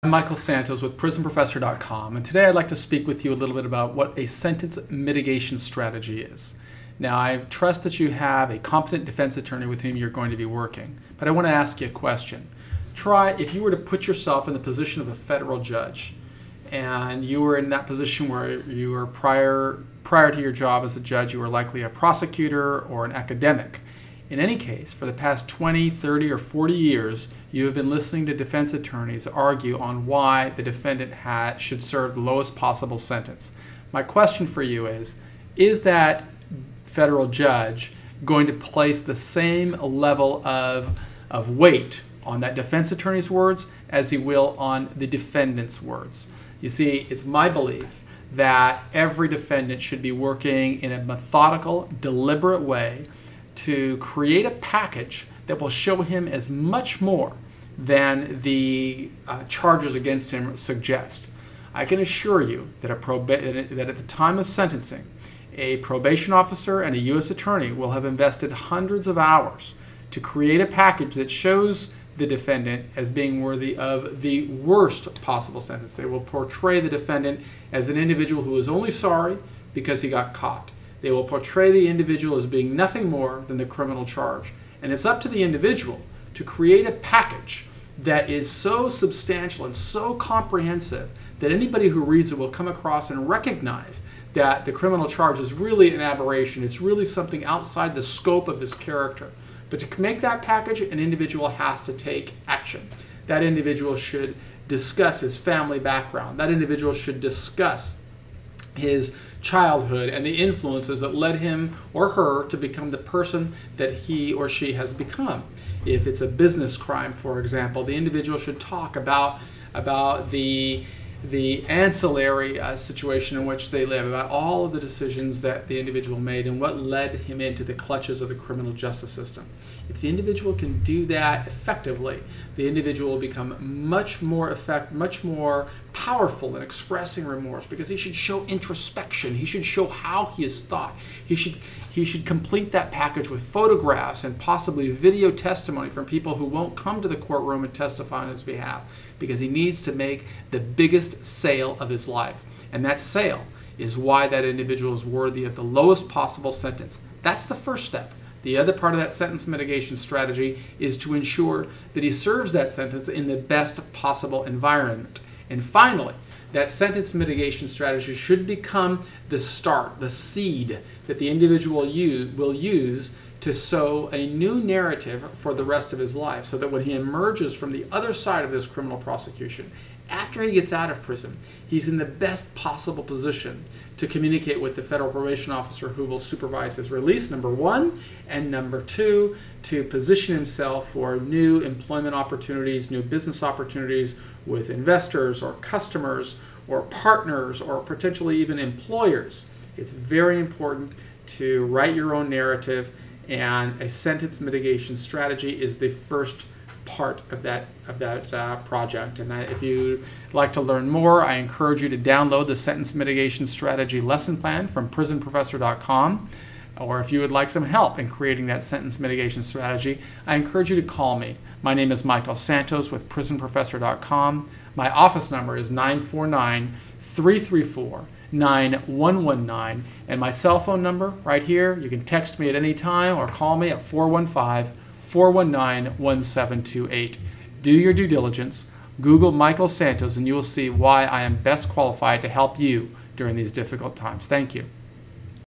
I'm Michael Santos with prisonprofessor.com, and today I'd like to speak with you a little bit about what a sentence mitigation strategy is. Now, I trust that you have a competent defense attorney with whom you're going to be working, but I want to ask you a question. Try, if you were to put yourself in the position of a federal judge, and you were in that position where you were prior to your job as a judge, you were likely a prosecutor or an academic. In any case, for the past 20, 30, or 40 years, you have been listening to defense attorneys argue on why the defendant should serve the lowest possible sentence. My question for you is that federal judge going to place the same level of weight on that defense attorney's words as he will on the defendant's words? You see, it's my belief that every defendant should be working in a methodical, deliberate way to create a package that will show him as much more than the charges against him suggest. I can assure you that at the time of sentencing, a probation officer and a U.S. attorney will have invested hundreds of hours to create a package that shows the defendant as being worthy of the worst possible sentence. They will portray the defendant as an individual who is only sorry because he got caught. They will portray the individual as being nothing more than the criminal charge. And it's up to the individual to create a package that is so substantial and so comprehensive that anybody who reads it will come across and recognize that the criminal charge is really an aberration. It's really something outside the scope of his character. But to make that package, an individual has to take action. That individual should discuss his family background. That individual should discuss his childhood and the influences that led him or her to become the person that he or she has become. If it's a business crime, for example, the individual should talk about the ancillary situation in which they live, about all of the decisions that the individual made and what led him into the clutches of the criminal justice system. If the individual can do that effectively, the individual will become much more powerful in expressing remorse, because he should show introspection. He should show how he has thought. He should complete that package with photographs and possibly video testimony from people who won't come to the courtroom and testify on his behalf, because he needs to make the biggest sale of his life. And that sale is why that individual is worthy of the lowest possible sentence. That's the first step. The other part of that sentence mitigation strategy is to ensure that he serves that sentence in the best possible environment. And finally, that sentence mitigation strategy should become the start, the seed that the individual will use to sow a new narrative for the rest of his life, so that when he emerges from the other side of this criminal prosecution, after he gets out of prison, he's in the best possible position to communicate with the federal probation officer who will supervise his release, number one, and number two, to position himself for new employment opportunities, new business opportunities with investors or customers or partners or potentially even employers. It's very important to write your own narrative, and a sentence mitigation strategy is the first part of that project. And if you'd like to learn more, I encourage you to download the Sentence Mitigation Strategy Lesson Plan from prisonprofessor.com. Or if you would like some help in creating that sentence mitigation strategy, I encourage you to call me. My name is Michael Santos with prisonprofessor.com. My office number is 949-334-9119. And my cell phone number right here, you can text me at any time or call me at 415-419-1728. Do your due diligence. Google Michael Santos and you will see why I am best qualified to help you during these difficult times. Thank you.